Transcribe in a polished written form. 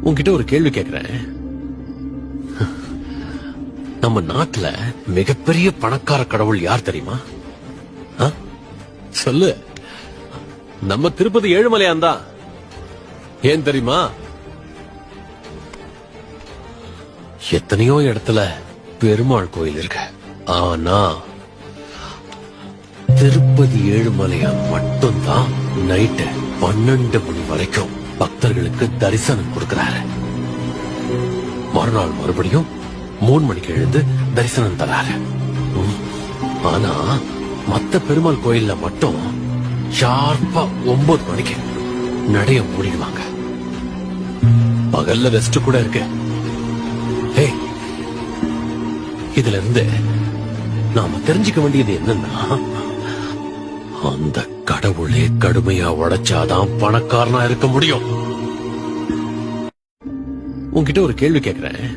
உன்கிட்ட ஒரு கேள்வி கேக்குறேன். நம்ம நாட்டுல மிகப்பெரிய பணக்கார கடவுள் யார் தெரியுமா? சொல்லு. நம்ம திருப்பதி ஏழுமலையான் தான். ஏன் தெரியுமா? எத்தனையோ இடத்துல பெருமாள் கோயில் இருக்கு, ஆனா திருப்பதி ஏழுமலையான் மட்டும்தான் நைட்டு 12 மணி வரைக்கும் பக்தர்களுக்கு தரிசனம் கொடுக்கிறாரு. மறுநாள் மறுபடியும் 3 மணிக்கு எழுந்து தரிசனம் தராரு. ஆனா மத்த பெருமாள் கோயில்ல மட்டும் ஷார்ப்பா 9 மணிக்கு நடைய மூடிடுவாங்க. பகல்ல ரெஸ்ட் கூட இருக்கு. இதுல இருந்து நாம தெரிஞ்சுக்க வேண்டியது என்னன்னா, அந்த கடவுளே கடுமையா உடைச்சாதான் பணக்காரனா இருக்க முடியும். உன்கிட்ட ஒரு கேள்வி கேக்குறேன்.